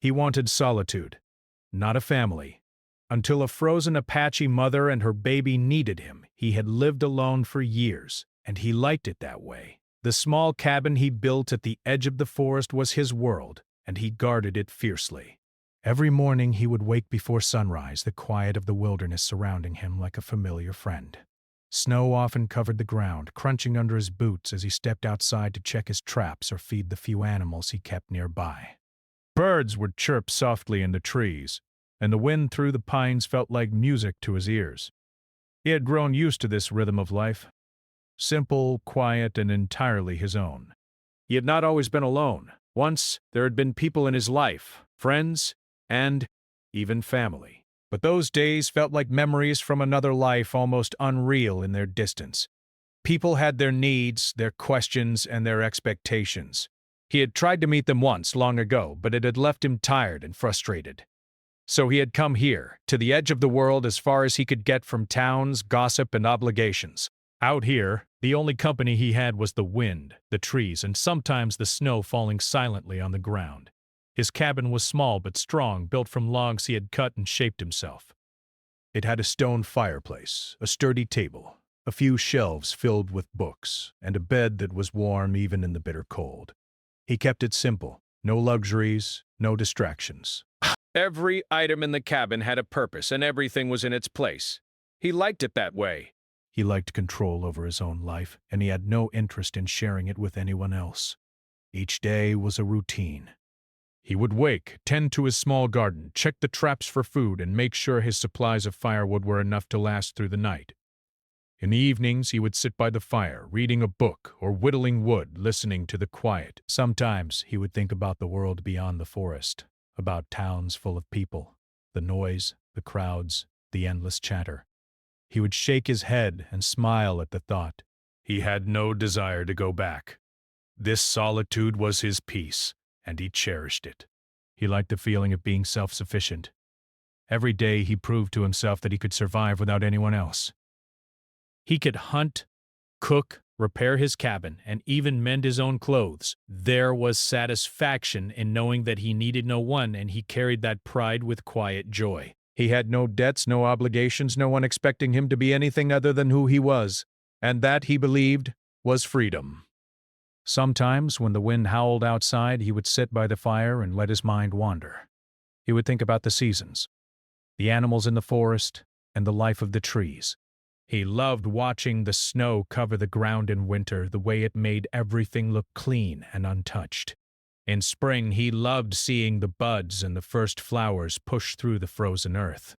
He wanted solitude, not a family. Until a frozen Apache mother and her baby needed him, he had lived alone for years, and he liked it that way. The small cabin he built at the edge of the forest was his world, and he guarded it fiercely. Every morning he would wake before sunrise, the quiet of the wilderness surrounding him like a familiar friend. Snow often covered the ground, crunching under his boots as he stepped outside to check his traps or feed the few animals he kept nearby. Birds would chirp softly in the trees, and the wind through the pines felt like music to his ears. He had grown used to this rhythm of life, simple, quiet, and entirely his own. He had not always been alone. Once there had been people in his life, friends, and even family. But those days felt like memories from another life, almost unreal in their distance. People had their needs, their questions, and their expectations. He had tried to meet them once, long ago, but it had left him tired and frustrated. So he had come here, to the edge of the world, as far as he could get from towns, gossip, and obligations. Out here, the only company he had was the wind, the trees, and sometimes the snow falling silently on the ground. His cabin was small but strong, built from logs he had cut and shaped himself. It had a stone fireplace, a sturdy table, a few shelves filled with books, and a bed that was warm even in the bitter cold. He kept it simple, no luxuries, no distractions. Every item in the cabin had a purpose, and everything was in its place. He liked it that way. He liked control over his own life, and he had no interest in sharing it with anyone else. Each day was a routine. He would wake, tend to his small garden, check the traps for food, and make sure his supplies of firewood were enough to last through the night. In the evenings, he would sit by the fire, reading a book or whittling wood, listening to the quiet. Sometimes he would think about the world beyond the forest, about towns full of people, the noise, the crowds, the endless chatter. He would shake his head and smile at the thought. He had no desire to go back. This solitude was his peace, and he cherished it. He liked the feeling of being self-sufficient. Every day he proved to himself that he could survive without anyone else. He could hunt, cook, repair his cabin, and even mend his own clothes. There was satisfaction in knowing that he needed no one, and he carried that pride with quiet joy. He had no debts, no obligations, no one expecting him to be anything other than who he was, and that, he believed, was freedom. Sometimes, when the wind howled outside, he would sit by the fire and let his mind wander. He would think about the seasons, the animals in the forest, and the life of the trees. He loved watching the snow cover the ground in winter, the way it made everything look clean and untouched. In spring, he loved seeing the buds and the first flowers push through the frozen earth.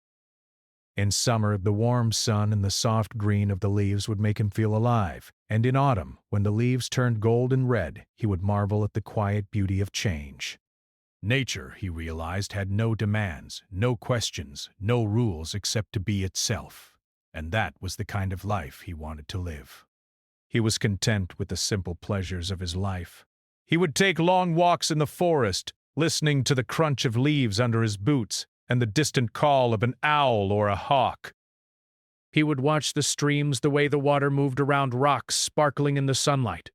In summer, the warm sun and the soft green of the leaves would make him feel alive, and in autumn, when the leaves turned gold and red, he would marvel at the quiet beauty of change. Nature, he realized, had no demands, no questions, no rules except to be itself. And that was the kind of life he wanted to live. He was content with the simple pleasures of his life. He would take long walks in the forest, listening to the crunch of leaves under his boots and the distant call of an owl or a hawk. He would watch the streams, the way the water moved around rocks sparkling in the sunlight.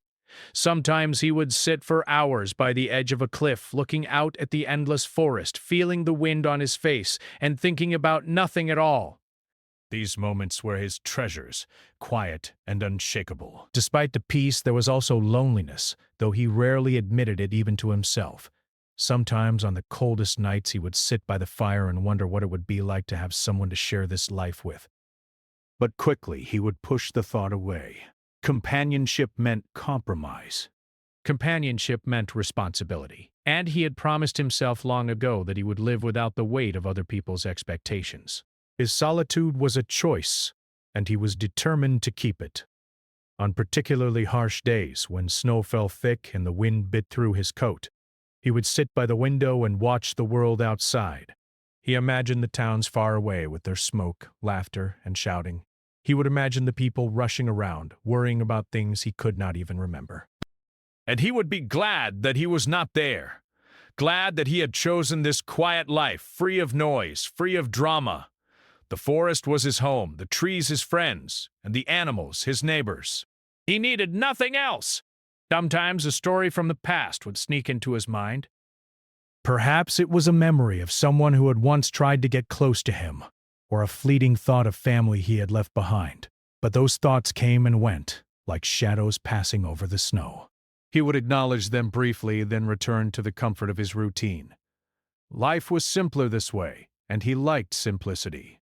Sometimes he would sit for hours by the edge of a cliff, looking out at the endless forest, feeling the wind on his face, and thinking about nothing at all. These moments were his treasures, quiet and unshakable. Despite the peace, there was also loneliness, though he rarely admitted it even to himself. Sometimes on the coldest nights he would sit by the fire and wonder what it would be like to have someone to share this life with. But quickly he would push the thought away. Companionship meant compromise. Companionship meant responsibility. And he had promised himself long ago that he would live without the weight of other people's expectations. His solitude was a choice, and he was determined to keep it. On particularly harsh days, when snow fell thick and the wind bit through his coat, he would sit by the window and watch the world outside. He imagined the towns far away with their smoke, laughter, and shouting. He would imagine the people rushing around, worrying about things he could not even remember. And he would be glad that he was not there. Glad that he had chosen this quiet life, free of noise, free of drama. The forest was his home, the trees his friends, and the animals his neighbors. He needed nothing else. Sometimes a story from the past would sneak into his mind. Perhaps it was a memory of someone who had once tried to get close to him, or a fleeting thought of family he had left behind. But those thoughts came and went, like shadows passing over the snow. He would acknowledge them briefly, then return to the comfort of his routine. Life was simpler this way, and he liked simplicity.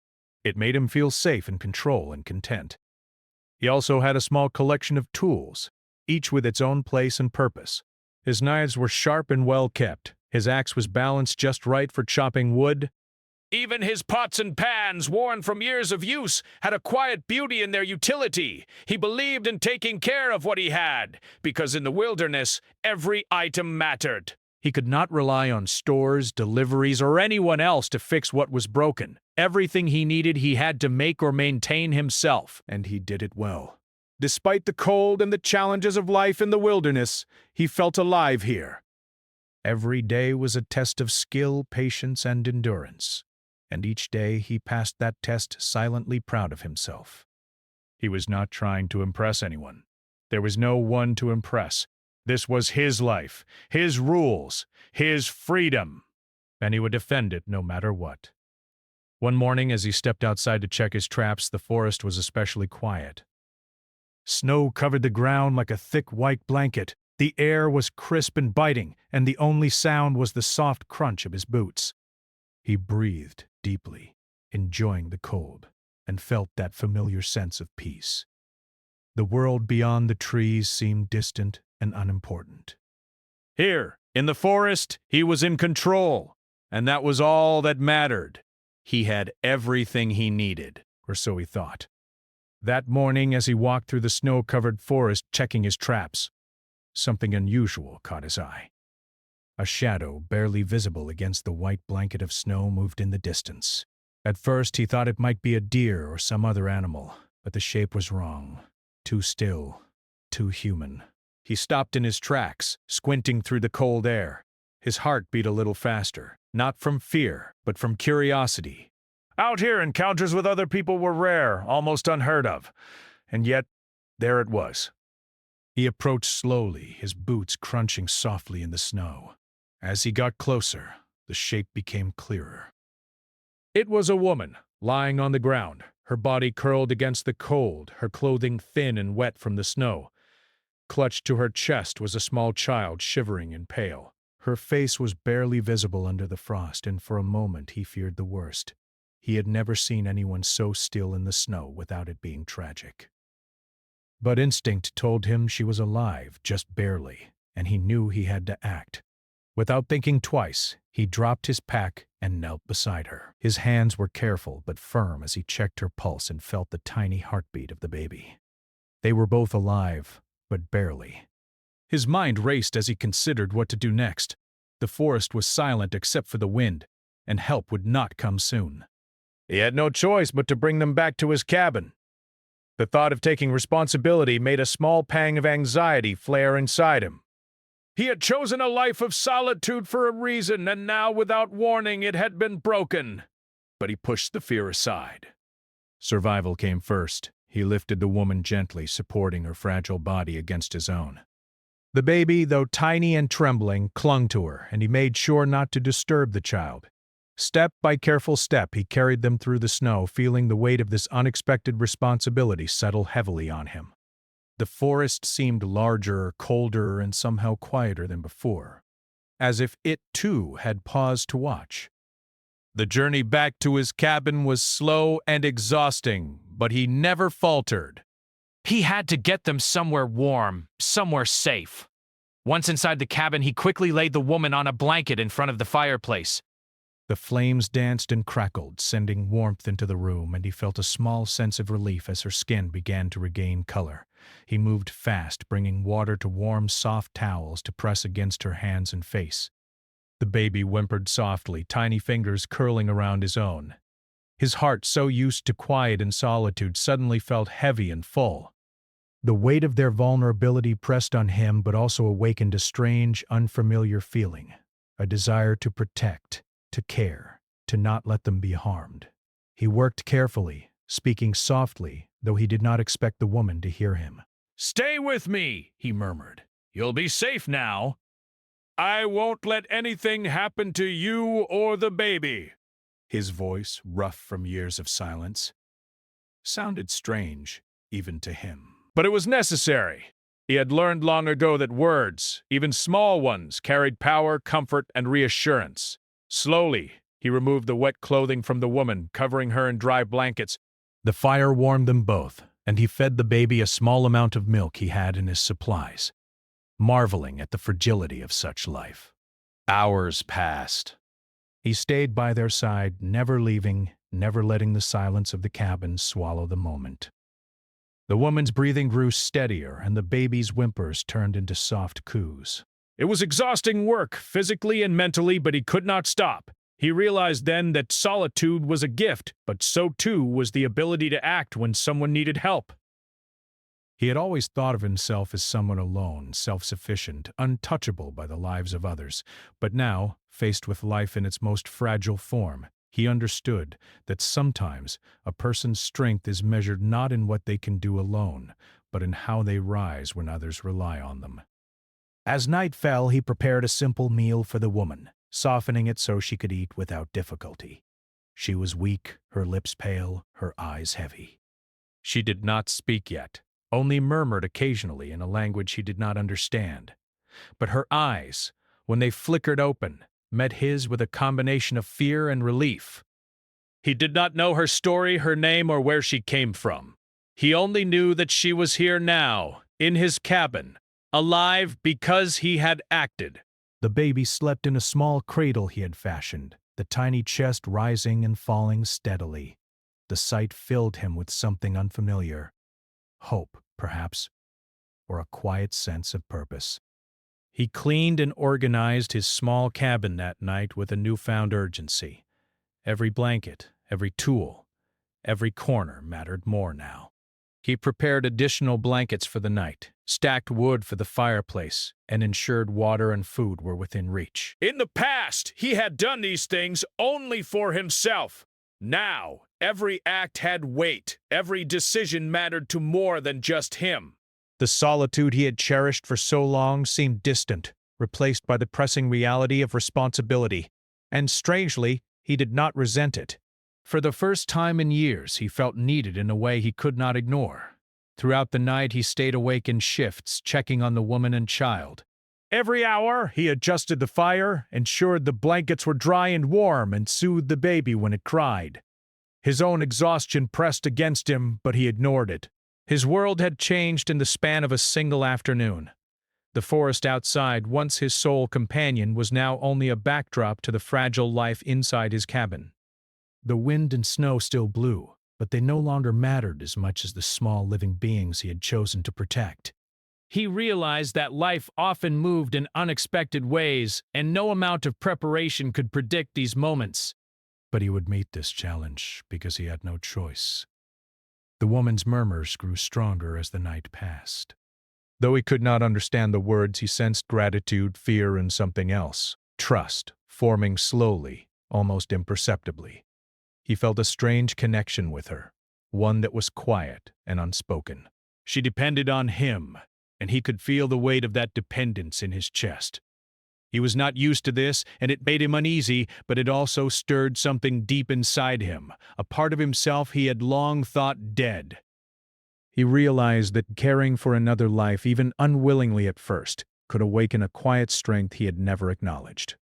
It made him feel safe in control and content. He also had a small collection of tools, each with its own place and purpose. His knives were sharp and well kept. His axe was balanced just right for chopping wood. Even his pots and pans, worn from years of use, had a quiet beauty in their utility. He believed in taking care of what he had, because in the wilderness, every item mattered. He could not rely on stores, deliveries, or anyone else to fix what was broken. Everything he needed he had to make or maintain himself, and he did it well. Despite the cold and the challenges of life in the wilderness, he felt alive here. Every day was a test of skill, patience, and endurance, and each day he passed that test silently proud of himself. He was not trying to impress anyone. There was no one to impress. This was his life, his rules, his freedom, and he would defend it no matter what. One morning, as he stepped outside to check his traps, the forest was especially quiet. Snow covered the ground like a thick white blanket. The air was crisp and biting, and the only sound was the soft crunch of his boots. He breathed deeply, enjoying the cold, and felt that familiar sense of peace. The world beyond the trees seemed distant and unimportant. Here, in the forest, he was in control, and that was all that mattered. He had everything he needed, or so he thought. That morning, as he walked through the snow-covered forest checking his traps, something unusual caught his eye. A shadow, barely visible against the white blanket of snow, moved in the distance. At first, he thought it might be a deer or some other animal, but the shape was wrong. Too still, too human. He stopped in his tracks, squinting through the cold air. His heart beat a little faster, not from fear, but from curiosity. Out here, encounters with other people were rare, almost unheard of. And yet, there it was. He approached slowly, his boots crunching softly in the snow. As he got closer, the shape became clearer. It was a woman, lying on the ground, her body curled against the cold, her clothing thin and wet from the snow. Clutched to her chest was a small child, shivering and pale. Her face was barely visible under the frost, and for a moment he feared the worst. He had never seen anyone so still in the snow without it being tragic. But instinct told him she was alive, just barely, and he knew he had to act. Without thinking twice, he dropped his pack and knelt beside her. His hands were careful but firm as he checked her pulse and felt the tiny heartbeat of the baby. They were both alive, but barely. His mind raced as he considered what to do next. The forest was silent except for the wind, and help would not come soon. He had no choice but to bring them back to his cabin. The thought of taking responsibility made a small pang of anxiety flare inside him. He had chosen a life of solitude for a reason, and now, without warning, it had been broken. But he pushed the fear aside. Survival came first. He lifted the woman gently, supporting her fragile body against his own. The baby, though tiny and trembling, clung to her, and he made sure not to disturb the child. Step by careful step, he carried them through the snow, feeling the weight of this unexpected responsibility settle heavily on him. The forest seemed larger, colder, and somehow quieter than before, as if it, too, had paused to watch. The journey back to his cabin was slow and exhausting, but he never faltered. He had to get them somewhere warm, somewhere safe. Once inside the cabin, he quickly laid the woman on a blanket in front of the fireplace. The flames danced and crackled, sending warmth into the room, and he felt a small sense of relief as her skin began to regain color. He moved fast, bringing water to warm, soft towels to press against her hands and face. The baby whimpered softly, tiny fingers curling around his own. His heart, so used to quiet and solitude, suddenly felt heavy and full. The weight of their vulnerability pressed on him, but also awakened a strange, unfamiliar feeling, a desire to protect, to care, to not let them be harmed. He worked carefully, speaking softly, though he did not expect the woman to hear him. "Stay with me," he murmured. "You'll be safe now." I won't let anything happen to you or the baby. His voice, rough from years of silence, sounded strange, even to him. But it was necessary. He had learned long ago that words, even small ones, carried power, comfort, and reassurance. Slowly, he removed the wet clothing from the woman, covering her in dry blankets. The fire warmed them both, and he fed the baby a small amount of milk he had in his supplies, marveling at the fragility of such life. Hours passed. He stayed by their side, never leaving, never letting the silence of the cabin swallow the moment. The woman's breathing grew steadier, and the baby's whimpers turned into soft coos. It was exhausting work, physically and mentally, but he could not stop. He realized then that solitude was a gift, but so too was the ability to act when someone needed help. He had always thought of himself as someone alone, self-sufficient, untouchable by the lives of others, but now, faced with life in its most fragile form, he understood that sometimes a person's strength is measured not in what they can do alone, but in how they rise when others rely on them. As night fell, he prepared a simple meal for the woman, softening it so she could eat without difficulty. She was weak, her lips pale, her eyes heavy. She did not speak yet, only murmured occasionally in a language he did not understand. But her eyes, when they flickered open, met his with a combination of fear and relief. He did not know her story, her name, or where she came from. He only knew that she was here now, in his cabin, alive because he had acted. The baby slept in a small cradle he had fashioned, the tiny chest rising and falling steadily. The sight filled him with something unfamiliar. Hope, perhaps, or a quiet sense of purpose. He cleaned and organized his small cabin that night with a newfound urgency. Every blanket, every tool, every corner mattered more now. He prepared additional blankets for the night, stacked wood for the fireplace, and ensured water and food were within reach. In the past, he had done these things only for himself. Now, every act had weight. Every decision mattered to more than just him. The solitude he had cherished for so long seemed distant, replaced by the pressing reality of responsibility. And strangely, he did not resent it. For the first time in years, he felt needed in a way he could not ignore. Throughout the night, he stayed awake in shifts, checking on the woman and child. Every hour, he adjusted the fire, ensured the blankets were dry and warm, and soothed the baby when it cried. His own exhaustion pressed against him, but he ignored it. His world had changed in the span of a single afternoon. The forest outside, once his sole companion, was now only a backdrop to the fragile life inside his cabin. The wind and snow still blew, but they no longer mattered as much as the small living beings he had chosen to protect. He realized that life often moved in unexpected ways, and no amount of preparation could predict these moments. But he would meet this challenge because he had no choice. The woman's murmurs grew stronger as the night passed. Though he could not understand the words, he sensed gratitude, fear, and something else, trust, forming slowly, almost imperceptibly. He felt a strange connection with her, one that was quiet and unspoken. She depended on him, and he could feel the weight of that dependence in his chest. He was not used to this, and it made him uneasy, but it also stirred something deep inside him, a part of himself he had long thought dead. He realized that caring for another life, even unwillingly at first, could awaken a quiet strength he had never acknowledged.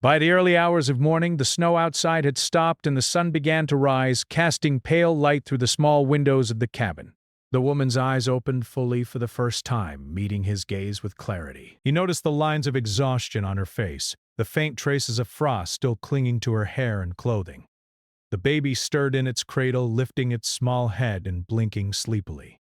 By the early hours of morning, the snow outside had stopped and the sun began to rise, casting pale light through the small windows of the cabin. The woman's eyes opened fully for the first time, meeting his gaze with clarity. He noticed the lines of exhaustion on her face, the faint traces of frost still clinging to her hair and clothing. The baby stirred in its cradle, lifting its small head and blinking sleepily.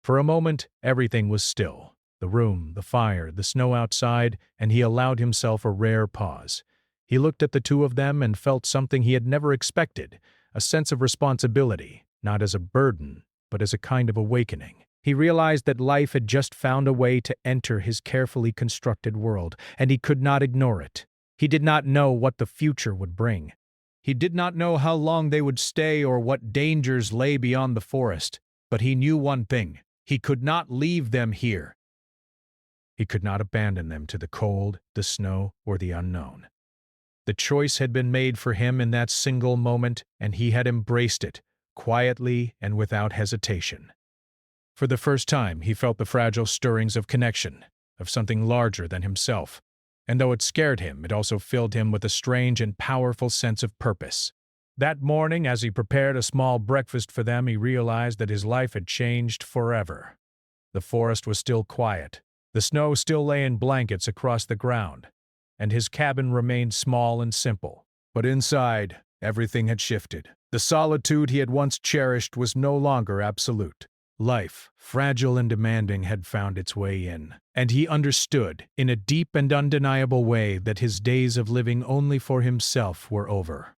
For a moment, everything was still. The room, the fire, the snow outside, and he allowed himself a rare pause. He looked at the two of them and felt something he had never expected, a sense of responsibility, not as a burden, but as a kind of awakening. He realized that life had just found a way to enter his carefully constructed world, and he could not ignore it. He did not know what the future would bring. He did not know how long they would stay or what dangers lay beyond the forest, but he knew one thing: he could not leave them here. He could not abandon them to the cold, the snow, or the unknown. The choice had been made for him in that single moment, and he had embraced it, quietly and without hesitation. For the first time, he felt the fragile stirrings of connection, of something larger than himself, and though it scared him, it also filled him with a strange and powerful sense of purpose. That morning, as he prepared a small breakfast for them, he realized that his life had changed forever. The forest was still quiet, the snow still lay in blankets across the ground, and his cabin remained small and simple. But inside, everything had shifted. The solitude he had once cherished was no longer absolute. Life, fragile and demanding, had found its way in, and he understood, in a deep and undeniable way, that his days of living only for himself were over.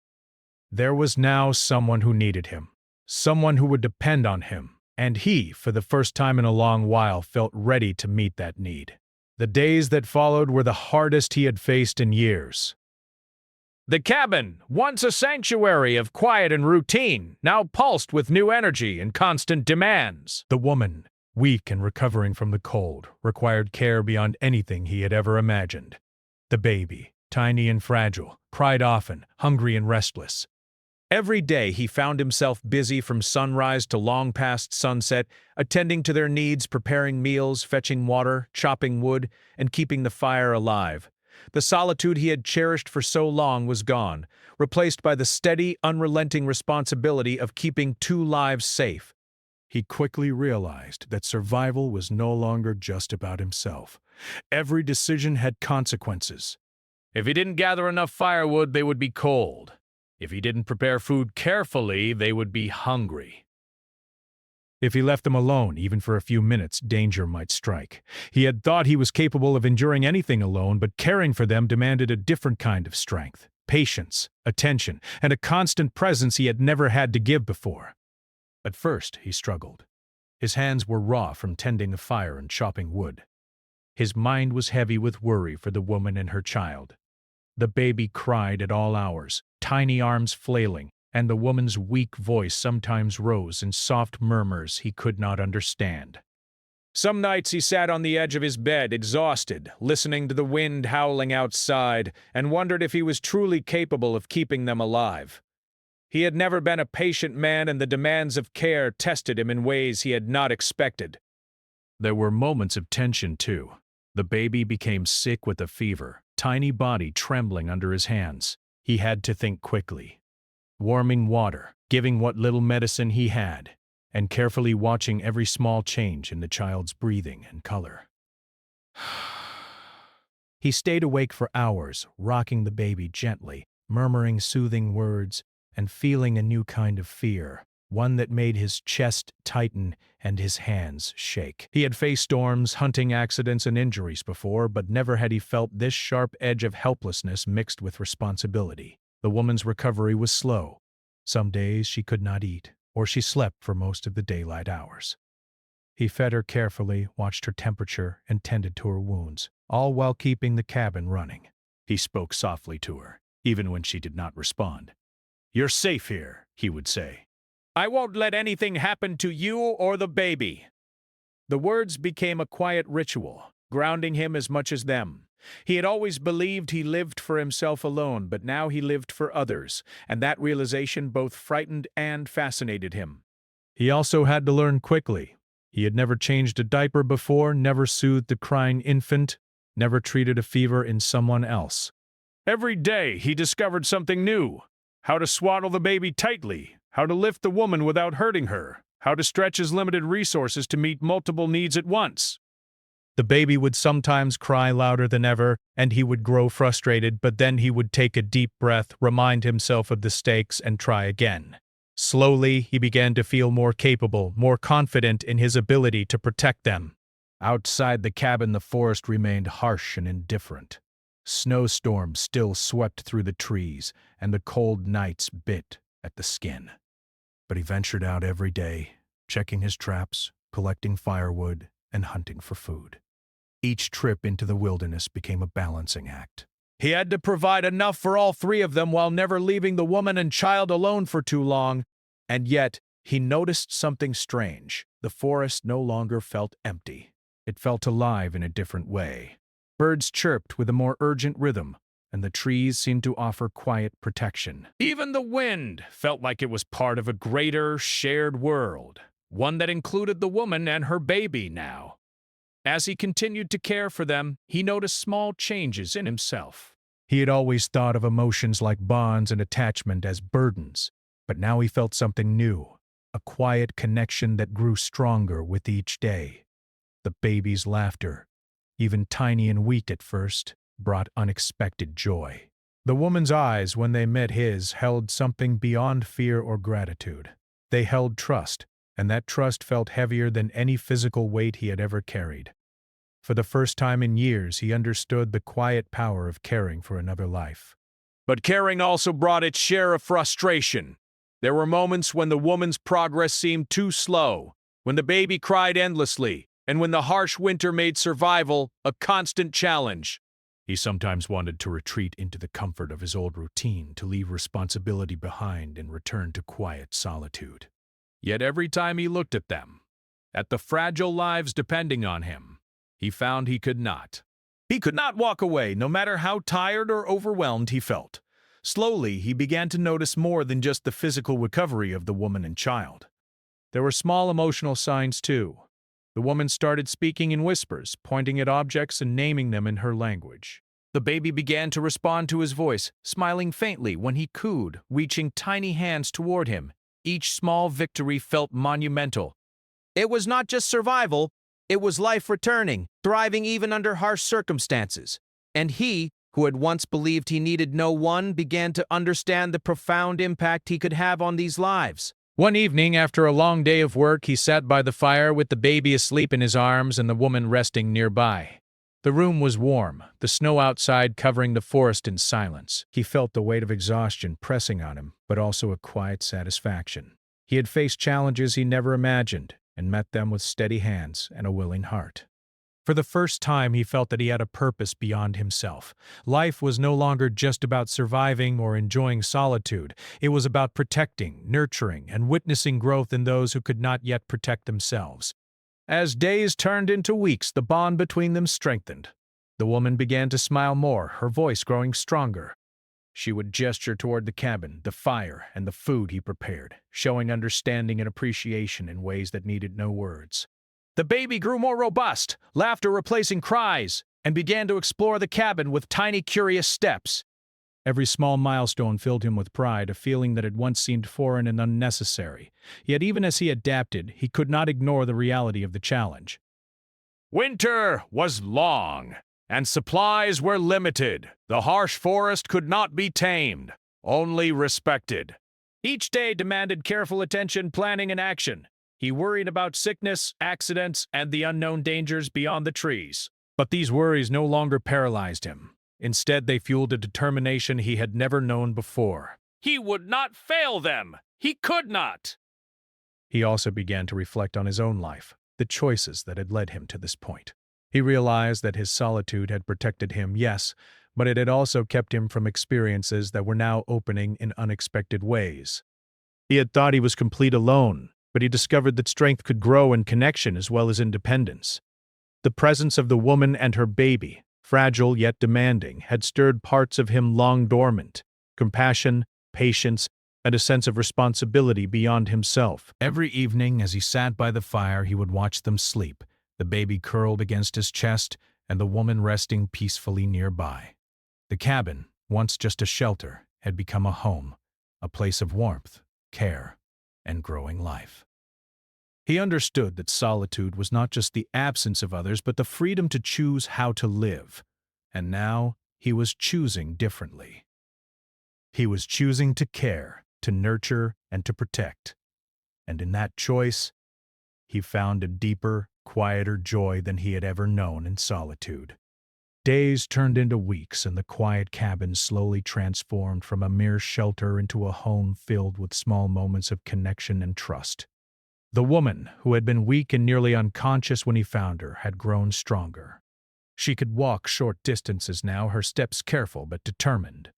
There was now someone who needed him, someone who would depend on him, and he, for the first time in a long while, felt ready to meet that need. The days that followed were the hardest he had faced in years. The cabin, once a sanctuary of quiet and routine, now pulsed with new energy and constant demands. The woman, weak and recovering from the cold, required care beyond anything he had ever imagined. The baby, tiny and fragile, cried often, hungry and restless. Every day he found himself busy from sunrise to long past sunset, attending to their needs, preparing meals, fetching water, chopping wood, and keeping the fire alive. The solitude he had cherished for so long was gone, replaced by the steady, unrelenting responsibility of keeping two lives safe. He quickly realized that survival was no longer just about himself. Every decision had consequences. If he didn't gather enough firewood, they would be cold. If he didn't prepare food carefully, they would be hungry. If he left them alone, even for a few minutes, danger might strike. He had thought he was capable of enduring anything alone, but caring for them demanded a different kind of strength, patience, attention, and a constant presence he had never had to give before. At first, he struggled. His hands were raw from tending a fire and chopping wood. His mind was heavy with worry for the woman and her child. The baby cried at all hours, tiny arms flailing, and the woman's weak voice sometimes rose in soft murmurs he could not understand. Some nights he sat on the edge of his bed, exhausted, listening to the wind howling outside, and wondered if he was truly capable of keeping them alive. He had never been a patient man, and the demands of care tested him in ways he had not expected. There were moments of tension, too. The baby became sick with a fever, tiny body trembling under his hands. He had to think quickly. Warming water, giving what little medicine he had, and carefully watching every small change in the child's breathing and color. He stayed awake for hours, rocking the baby gently, murmuring soothing words, and feeling a new kind of fear, one that made his chest tighten and his hands shake. He had faced storms, hunting accidents, and injuries before, but never had he felt this sharp edge of helplessness mixed with responsibility. The woman's recovery was slow. Some days she could not eat, or she slept for most of the daylight hours. He fed her carefully, watched her temperature, and tended to her wounds, all while keeping the cabin running. He spoke softly to her, even when she did not respond. "You're safe here," he would say. "I won't let anything happen to you or the baby." The words became a quiet ritual, grounding him as much as them. He had always believed he lived for himself alone, but now he lived for others, and that realization both frightened and fascinated him. He also had to learn quickly. He had never changed a diaper before, never soothed a crying infant, never treated a fever in someone else. Every day he discovered something new: how to swaddle the baby tightly, how to lift the woman without hurting her, how to stretch his limited resources to meet multiple needs at once. The baby would sometimes cry louder than ever, and he would grow frustrated, but then he would take a deep breath, remind himself of the stakes, and try again. Slowly, he began to feel more capable, more confident in his ability to protect them. Outside the cabin, the forest remained harsh and indifferent. Snowstorms still swept through the trees, and the cold nights bit at the skin. But he ventured out every day, checking his traps, collecting firewood, and hunting for food. Each trip into the wilderness became a balancing act. He had to provide enough for all three of them while never leaving the woman and child alone for too long. And yet, he noticed something strange. The forest no longer felt empty. It felt alive in a different way. Birds chirped with a more urgent rhythm, and the trees seemed to offer quiet protection. Even the wind felt like it was part of a greater, shared world, one that included the woman and her baby now. As he continued to care for them, he noticed small changes in himself. He had always thought of emotions like bonds and attachment as burdens, but now he felt something new, a quiet connection that grew stronger with each day. The baby's laughter, even tiny and weak at first, brought unexpected joy. The woman's eyes, when they met his, held something beyond fear or gratitude. They held trust, and that trust felt heavier than any physical weight he had ever carried. For the first time in years, he understood the quiet power of caring for another life. But caring also brought its share of frustration. There were moments when the woman's progress seemed too slow, when the baby cried endlessly, and when the harsh winter made survival a constant challenge. He sometimes wanted to retreat into the comfort of his old routine, to leave responsibility behind and return to quiet solitude. Yet every time he looked at them, at the fragile lives depending on him, he found he could not. He could not walk away, no matter how tired or overwhelmed he felt. Slowly, he began to notice more than just the physical recovery of the woman and child. There were small emotional signs, too. The woman started speaking in whispers, pointing at objects and naming them in her language. The baby began to respond to his voice, smiling faintly when he cooed, reaching tiny hands toward him. Each small victory felt monumental. It was not just survival, it was life returning, thriving even under harsh circumstances. And he, who had once believed he needed no one, began to understand the profound impact he could have on these lives. One evening, after a long day of work, he sat by the fire with the baby asleep in his arms and the woman resting nearby. The room was warm, the snow outside covering the forest in silence. He felt the weight of exhaustion pressing on him, but also a quiet satisfaction. He had faced challenges he never imagined, and met them with steady hands and a willing heart. For the first time, he felt that he had a purpose beyond himself. Life was no longer just about surviving or enjoying solitude. It was about protecting, nurturing, and witnessing growth in those who could not yet protect themselves. As days turned into weeks, the bond between them strengthened. The woman began to smile more, her voice growing stronger. She would gesture toward the cabin, the fire, and the food he prepared, showing understanding and appreciation in ways that needed no words. The baby grew more robust, laughter replacing cries, and began to explore the cabin with tiny, curious steps. Every small milestone filled him with pride, a feeling that had once seemed foreign and unnecessary. Yet even as he adapted, he could not ignore the reality of the challenge. Winter was long, and supplies were limited. The harsh forest could not be tamed, only respected. Each day demanded careful attention, planning, and action. He worried about sickness, accidents, and the unknown dangers beyond the trees. But these worries no longer paralyzed him. Instead, they fueled a determination he had never known before. He would not fail them! He could not! He also began to reflect on his own life, the choices that had led him to this point. He realized that his solitude had protected him, yes, but it had also kept him from experiences that were now opening in unexpected ways. He had thought he was complete alone, but he discovered that strength could grow in connection as well as independence. The presence of the woman and her baby, fragile yet demanding, had stirred parts of him long dormant: compassion, patience, and a sense of responsibility beyond himself. Every evening, as he sat by the fire, he would watch them sleep, the baby curled against his chest and the woman resting peacefully nearby. The cabin, once just a shelter, had become a home, a place of warmth, care, and growing life. He understood that solitude was not just the absence of others, but the freedom to choose how to live. And now he was choosing differently. He was choosing to care, to nurture, and to protect. And in that choice, he found a deeper, quieter joy than he had ever known in solitude. Days turned into weeks, and the quiet cabin slowly transformed from a mere shelter into a home filled with small moments of connection and trust. The woman, who had been weak and nearly unconscious when he found her, had grown stronger. She could walk short distances now, her steps careful but determined.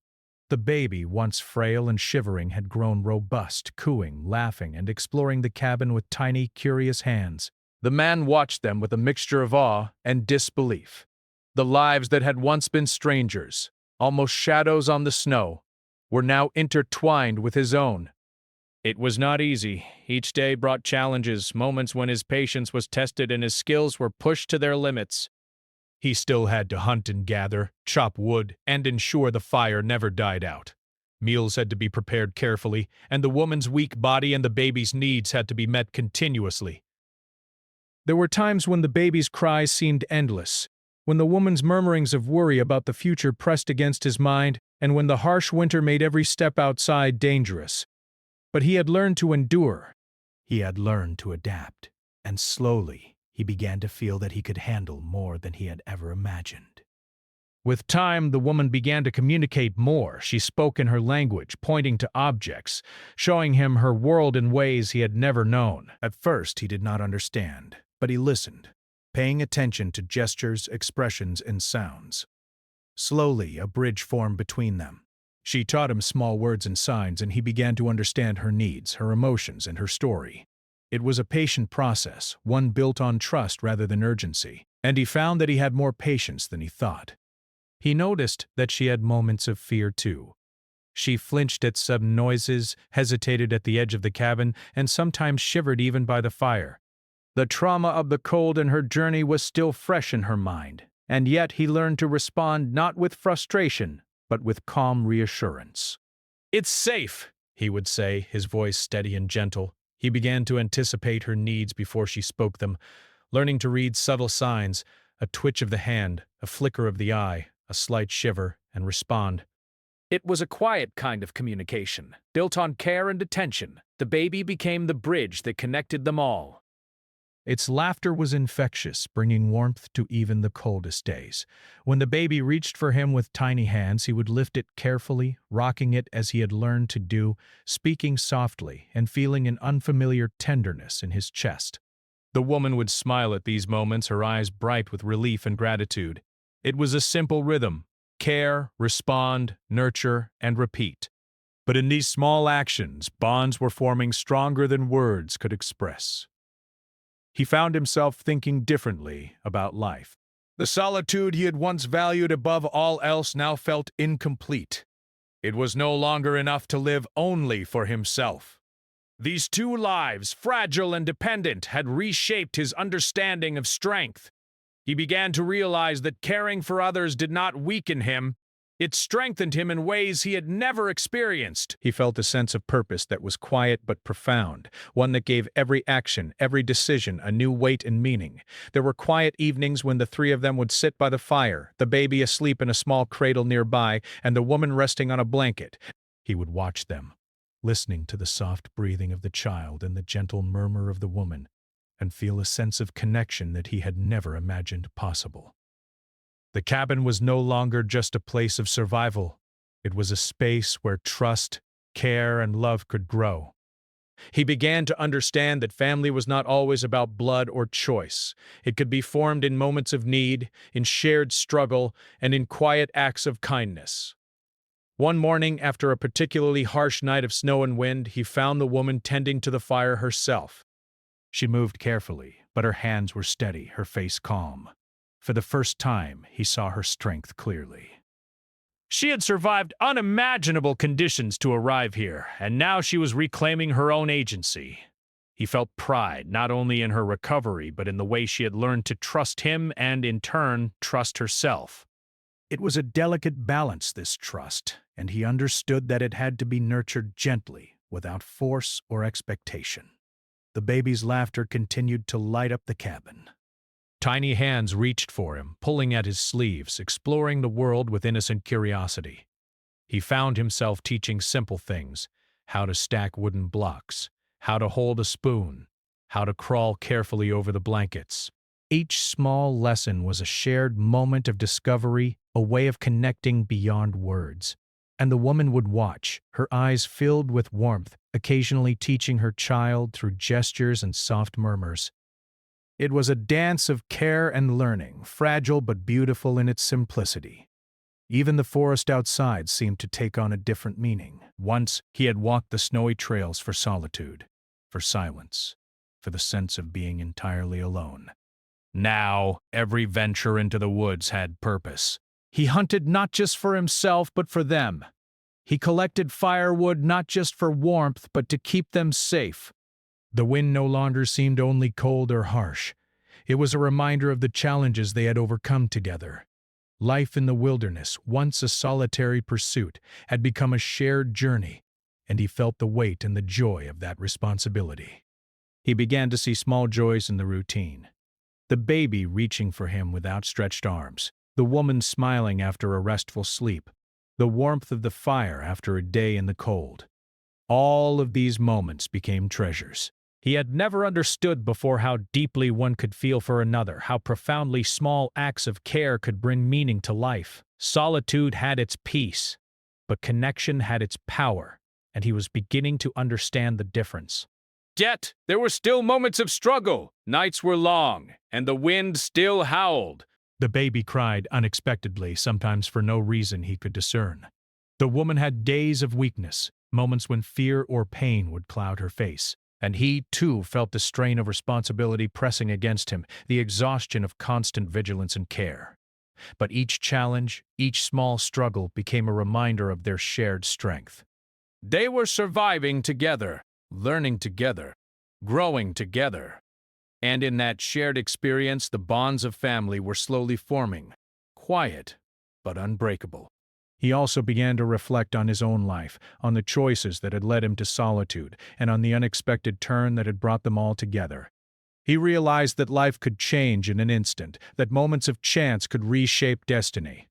The baby, once frail and shivering, had grown robust, cooing, laughing, and exploring the cabin with tiny, curious hands. The man watched them with a mixture of awe and disbelief. The lives that had once been strangers, almost shadows on the snow, were now intertwined with his own. It was not easy. Each day brought challenges, moments when his patience was tested and his skills were pushed to their limits. He still had to hunt and gather, chop wood, and ensure the fire never died out. Meals had to be prepared carefully, and the woman's weak body and the baby's needs had to be met continuously. There were times when the baby's cries seemed endless, when the woman's murmurings of worry about the future pressed against his mind, and when the harsh winter made every step outside dangerous. But he had learned to endure. He had learned to adapt, and slowly he began to feel that he could handle more than he had ever imagined. With time, the woman began to communicate more. She spoke in her language, pointing to objects, showing him her world in ways he had never known. At first, he did not understand, but he listened, paying attention to gestures, expressions, and sounds. Slowly, a bridge formed between them. She taught him small words and signs, and he began to understand her needs, her emotions, and her story. It was a patient process, one built on trust rather than urgency, and he found that he had more patience than he thought. He noticed that she had moments of fear too. She flinched at sudden noises, hesitated at the edge of the cabin, and sometimes shivered even by the fire. The trauma of the cold in her journey was still fresh in her mind, and yet he learned to respond not with frustration, but with calm reassurance. "It's safe," he would say, his voice steady and gentle. He began to anticipate her needs before she spoke them, learning to read subtle signs, a twitch of the hand, a flicker of the eye, a slight shiver, and respond. It was a quiet kind of communication, built on care and attention. The baby became the bridge that connected them all. Its laughter was infectious, bringing warmth to even the coldest days. When the baby reached for him with tiny hands, he would lift it carefully, rocking it as he had learned to do, speaking softly and feeling an unfamiliar tenderness in his chest. The woman would smile at these moments, her eyes bright with relief and gratitude. It was a simple rhythm: care, respond, nurture, and repeat. But in these small actions, bonds were forming stronger than words could express. He found himself thinking differently about life. The solitude he had once valued above all else now felt incomplete. It was no longer enough to live only for himself. These two lives, fragile and dependent, had reshaped his understanding of strength. He began to realize that caring for others did not weaken him. It strengthened him in ways he had never experienced. He felt a sense of purpose that was quiet but profound, one that gave every action, every decision, a new weight and meaning. There were quiet evenings when the three of them would sit by the fire, the baby asleep in a small cradle nearby, and the woman resting on a blanket. He would watch them, listening to the soft breathing of the child and the gentle murmur of the woman, and feel a sense of connection that he had never imagined possible. The cabin was no longer just a place of survival. It was a space where trust, care, and love could grow. He began to understand that family was not always about blood or choice. It could be formed in moments of need, in shared struggle, and in quiet acts of kindness. One morning, after a particularly harsh night of snow and wind, he found the woman tending to the fire herself. She moved carefully, but her hands were steady, her face calm. For the first time, he saw her strength clearly. She had survived unimaginable conditions to arrive here, and now she was reclaiming her own agency. He felt pride not only in her recovery, but in the way she had learned to trust him and, in turn, trust herself. It was a delicate balance, this trust, and he understood that it had to be nurtured gently, without force or expectation. The baby's laughter continued to light up the cabin. Tiny hands reached for him, pulling at his sleeves, exploring the world with innocent curiosity. He found himself teaching simple things: how to stack wooden blocks, how to hold a spoon, how to crawl carefully over the blankets. Each small lesson was a shared moment of discovery, a way of connecting beyond words. And the woman would watch, her eyes filled with warmth, occasionally teaching her child through gestures and soft murmurs. It was a dance of care and learning, fragile but beautiful in its simplicity. Even the forest outside seemed to take on a different meaning. Once he had walked the snowy trails for solitude, for silence. for the sense of being entirely alone. Now, every venture into the woods had purpose. He hunted not just for himself, but for them. He collected firewood not just for warmth, but to keep them safe. The wind no longer seemed only cold or harsh. It was a reminder of the challenges they had overcome together. Life in the wilderness, once a solitary pursuit, had become a shared journey, and he felt the weight and the joy of that responsibility. He began to see small joys in the routine. The baby reaching for him with outstretched arms, the woman smiling after a restful sleep, the warmth of the fire after a day in the cold. All of these moments became treasures. He had never understood before how deeply one could feel for another, how profoundly small acts of care could bring meaning to life. Solitude had its peace, but connection had its power, and he was beginning to understand the difference. Yet, there were still moments of struggle. Nights were long, and the wind still howled. The baby cried unexpectedly, sometimes for no reason he could discern. The woman had days of weakness, moments when fear or pain would cloud her face. And he, too, felt the strain of responsibility pressing against him, the exhaustion of constant vigilance and care. But each challenge, each small struggle became a reminder of their shared strength. They were surviving together, learning together, growing together. And in that shared experience, the bonds of family were slowly forming, quiet but unbreakable. He also began to reflect on his own life, on the choices that had led him to solitude, and on the unexpected turn that had brought them all together. He realized that life could change in an instant, that moments of chance could reshape destiny.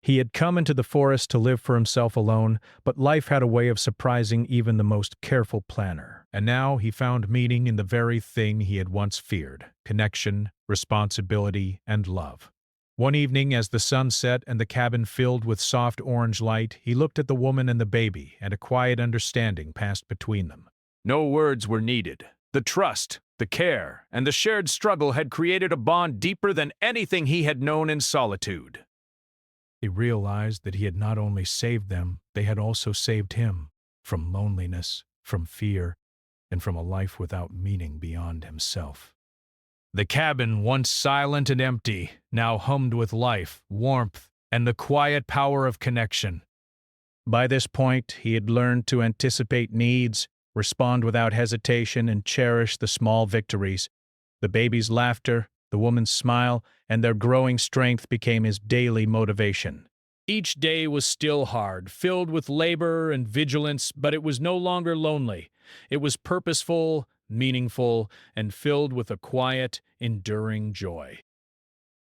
He had come into the forest to live for himself alone, but life had a way of surprising even the most careful planner. And now he found meaning in the very thing he had once feared: connection, responsibility, and love. One evening, as the sun set and the cabin filled with soft orange light, he looked at the woman and the baby, and a quiet understanding passed between them. No words were needed. The trust, the care, and the shared struggle had created a bond deeper than anything he had known in solitude. He realized that he had not only saved them, they had also saved him, from loneliness, from fear, and from a life without meaning beyond himself. The cabin, once silent and empty, now hummed with life, warmth, and the quiet power of connection. By this point, he had learned to anticipate needs, respond without hesitation, and cherish the small victories. The baby's laughter, the woman's smile, and their growing strength became his daily motivation. Each day was still hard, filled with labor and vigilance, but it was no longer lonely. It was purposeful, meaningful, and filled with a quiet, enduring joy.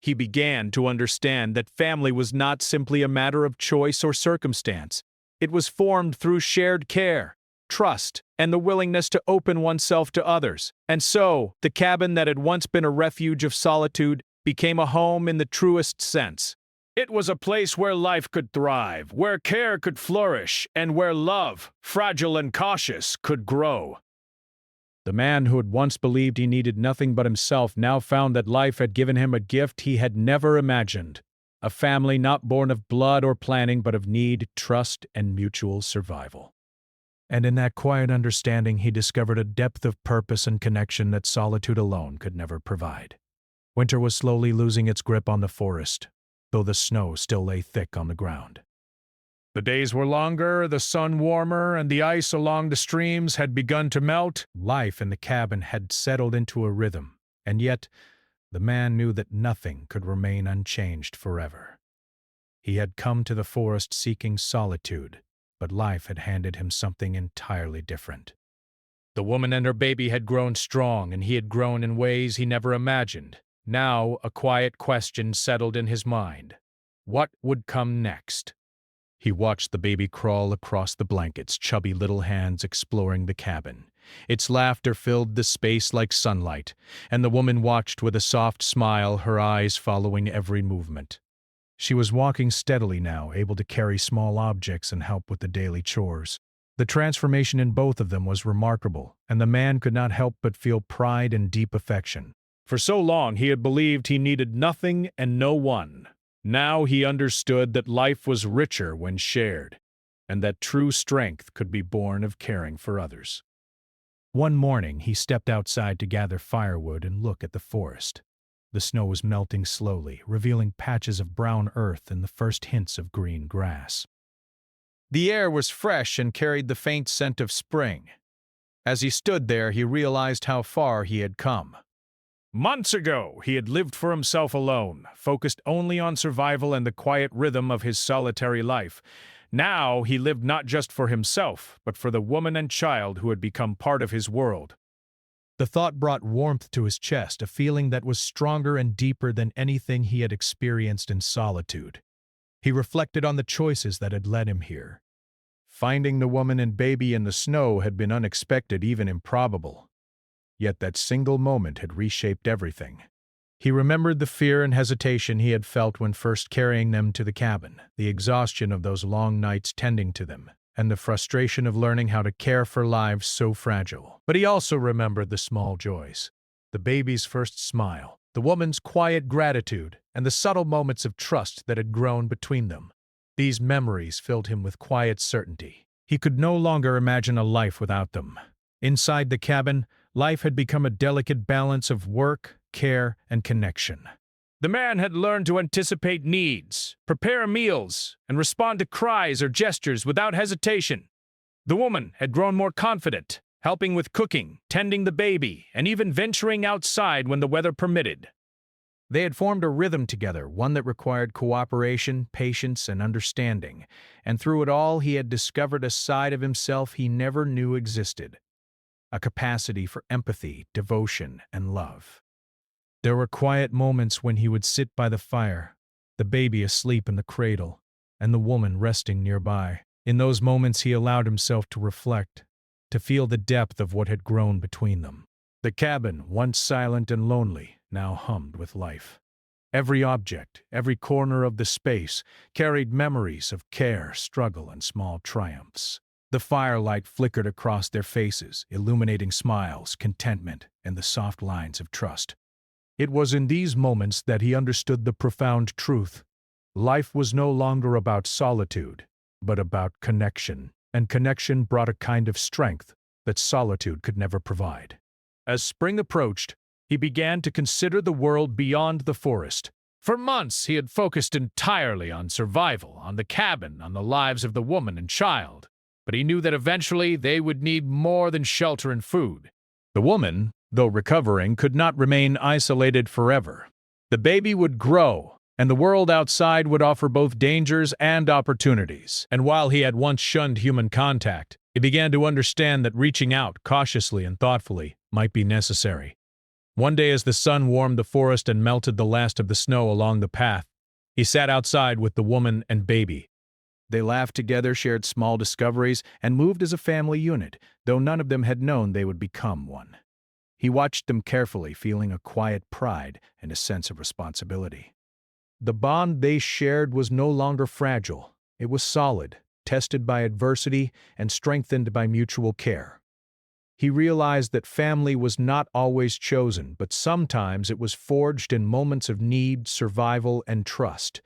He began to understand that family was not simply a matter of choice or circumstance. It was formed through shared care, trust, and the willingness to open oneself to others. And so, the cabin that had once been a refuge of solitude became a home in the truest sense. It was a place where life could thrive, where care could flourish, and where love, fragile and cautious, could grow. The man who had once believed he needed nothing but himself now found that life had given him a gift he had never imagined: a family not born of blood or planning, but of need, trust, and mutual survival. And in that quiet understanding, he discovered a depth of purpose and connection that solitude alone could never provide. Winter was slowly losing its grip on the forest, though the snow still lay thick on the ground. The days were longer, the sun warmer, and the ice along the streams had begun to melt. Life in the cabin had settled into a rhythm, and yet the man knew that nothing could remain unchanged forever. He had come to the forest seeking solitude, but life had handed him something entirely different. The woman and her baby had grown strong, and he had grown in ways he never imagined. Now a quiet question settled in his mind. What would come next? He watched the baby crawl across the blankets, chubby little hands exploring the cabin. Its laughter filled the space like sunlight, and the woman watched with a soft smile, her eyes following every movement. She was walking steadily now, able to carry small objects and help with the daily chores. The transformation in both of them was remarkable, and the man could not help but feel pride and deep affection. For so long he had believed he needed nothing and no one. Now he understood that life was richer when shared, and that true strength could be born of caring for others. One morning, he stepped outside to gather firewood and look at the forest. The snow was melting slowly, revealing patches of brown earth and the first hints of green grass. The air was fresh and carried the faint scent of spring. As he stood there, he realized how far he had come. Months ago, he had lived for himself alone, focused only on survival and the quiet rhythm of his solitary life. Now he lived not just for himself, but for the woman and child who had become part of his world. The thought brought warmth to his chest, a feeling that was stronger and deeper than anything he had experienced in solitude. He reflected on the choices that had led him here. Finding the woman and baby in the snow had been unexpected, even improbable. Yet that single moment had reshaped everything. He remembered the fear and hesitation he had felt when first carrying them to the cabin, the exhaustion of those long nights tending to them, and the frustration of learning how to care for lives so fragile. But he also remembered the small joys. The baby's first smile, the woman's quiet gratitude, and the subtle moments of trust that had grown between them. These memories filled him with quiet certainty. He could no longer imagine a life without them. Inside the cabin, life had become a delicate balance of work, care, and connection. The man had learned to anticipate needs, prepare meals, and respond to cries or gestures without hesitation. The woman had grown more confident, helping with cooking, tending the baby, and even venturing outside when the weather permitted. They had formed a rhythm together, one that required cooperation, patience, and understanding, and through it all he had discovered a side of himself he never knew existed, a capacity for empathy, devotion, and love. There were quiet moments when he would sit by the fire, the baby asleep in the cradle, and the woman resting nearby. In those moments he allowed himself to reflect, to feel the depth of what had grown between them. The cabin, once silent and lonely, now hummed with life. Every object, every corner of the space, carried memories of care, struggle, and small triumphs. The firelight flickered across their faces, illuminating smiles, contentment, and the soft lines of trust. It was in these moments that he understood the profound truth. Life was no longer about solitude, but about connection, and connection brought a kind of strength that solitude could never provide. As spring approached, he began to consider the world beyond the forest. For months he had focused entirely on survival, on the cabin, on the lives of the woman and child. But he knew that eventually they would need more than shelter and food. The woman, though recovering, could not remain isolated forever. The baby would grow, and the world outside would offer both dangers and opportunities. And while he had once shunned human contact, he began to understand that reaching out cautiously and thoughtfully might be necessary. One day, as the sun warmed the forest and melted the last of the snow along the path, he sat outside with the woman and baby. They laughed together, shared small discoveries, and moved as a family unit, though none of them had known they would become one. He watched them carefully, feeling a quiet pride and a sense of responsibility. The bond they shared was no longer fragile. It was solid, tested by adversity and strengthened by mutual care. He realized that family was not always chosen, but sometimes it was forged in moments of need, survival, and trust.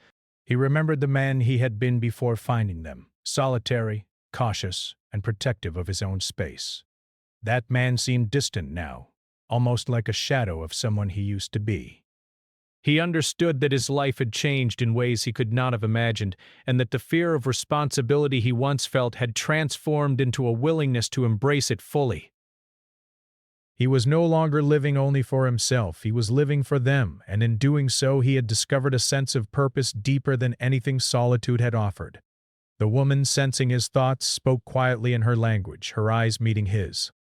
He remembered the man he had been before finding them, solitary, cautious, and protective of his own space. That man seemed distant now, almost like a shadow of someone he used to be. He understood that his life had changed in ways he could not have imagined, and that the fear of responsibility he once felt had transformed into a willingness to embrace it fully. He was no longer living only for himself, he was living for them, and in doing so he had discovered a sense of purpose deeper than anything solitude had offered. The woman, sensing his thoughts, spoke quietly in her language, her eyes meeting his.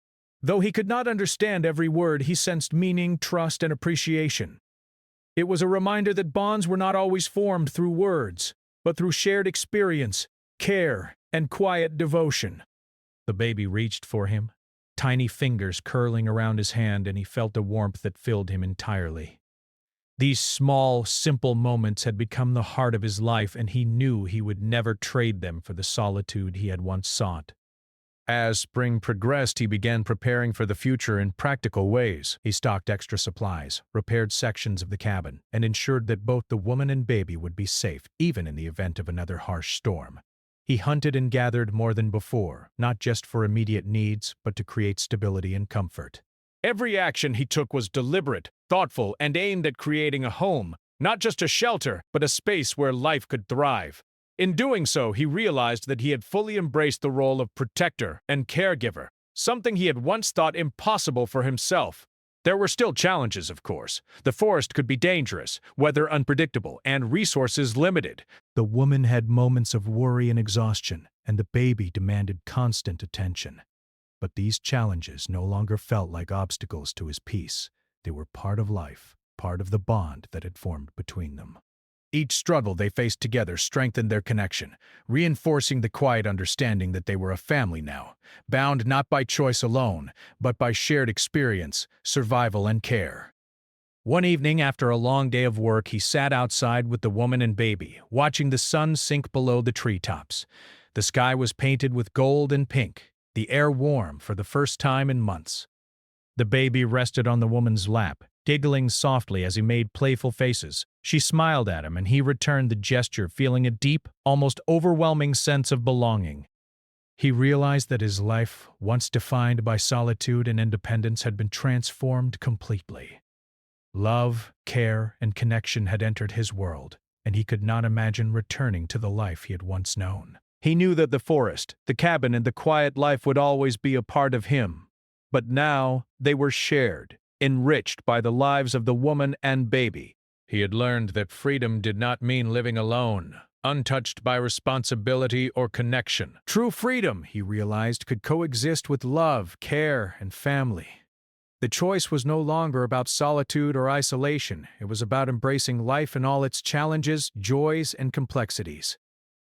Though he could not understand every word, he sensed meaning, trust, and appreciation. It was a reminder that bonds were not always formed through words, but through shared experience, care, and quiet devotion. The baby reached for him, tiny fingers curling around his hand, and he felt a warmth that filled him entirely. These small, simple moments had become the heart of his life, and he knew he would never trade them for the solitude he had once sought. As spring progressed, he began preparing for the future in practical ways. He stocked extra supplies, repaired sections of the cabin, and ensured that both the woman and baby would be safe, even in the event of another harsh storm. He hunted and gathered more than before, not just for immediate needs, but to create stability and comfort. Every action he took was deliberate, thoughtful, and aimed at creating a home, not just a shelter, but a space where life could thrive. In doing so, he realized that he had fully embraced the role of protector and caregiver, something he had once thought impossible for himself. There were still challenges, of course. The forest could be dangerous, weather unpredictable, and resources limited. The woman had moments of worry and exhaustion, and the baby demanded constant attention. But these challenges no longer felt like obstacles to his peace. They were part of life, part of the bond that had formed between them. Each struggle they faced together strengthened their connection, reinforcing the quiet understanding that they were a family now, bound not by choice alone, but by shared experience, survival, and care. One evening, after a long day of work, he sat outside with the woman and baby, watching the sun sink below the treetops. The sky was painted with gold and pink, the air warm for the first time in months. The baby rested on the woman's lap, giggling softly as he made playful faces. She smiled at him, and he returned the gesture, feeling a deep, almost overwhelming sense of belonging. He realized that his life, once defined by solitude and independence, had been transformed completely. Love, care, and connection had entered his world, and he could not imagine returning to the life he had once known. He knew that the forest, the cabin, and the quiet life would always be a part of him. But now they were shared, enriched by the lives of the woman and baby. He had learned that freedom did not mean living alone, untouched by responsibility or connection. True freedom, he realized, could coexist with love, care, and family. The choice was no longer about solitude or isolation. It was about embracing life in all its challenges, joys, and complexities.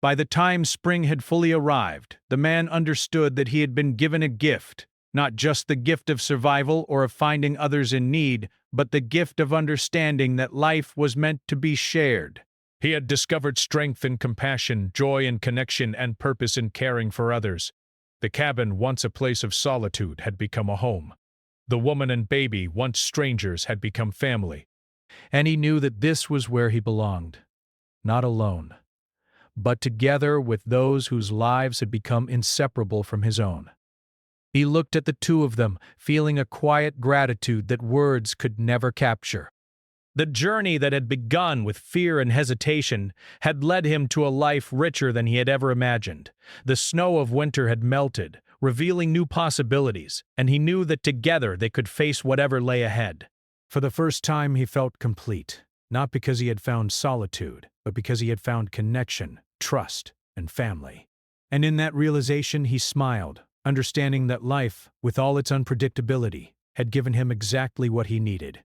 By the time spring had fully arrived, the man understood that he had been given a gift. Not just the gift of survival or of finding others in need, but the gift of understanding that life was meant to be shared. He had discovered strength in compassion, joy in connection, and purpose in caring for others. The cabin, once a place of solitude, had become a home. The woman and baby, once strangers, had become family. And he knew that this was where he belonged. Not alone, but together with those whose lives had become inseparable from his own. He looked at the two of them, feeling a quiet gratitude that words could never capture. The journey that had begun with fear and hesitation had led him to a life richer than he had ever imagined. The snow of winter had melted, revealing new possibilities, and he knew that together they could face whatever lay ahead. For the first time, he felt complete, not because he had found solitude, but because he had found connection, trust, and family. And in that realization, he smiled, understanding that life, with all its unpredictability, had given him exactly what he needed.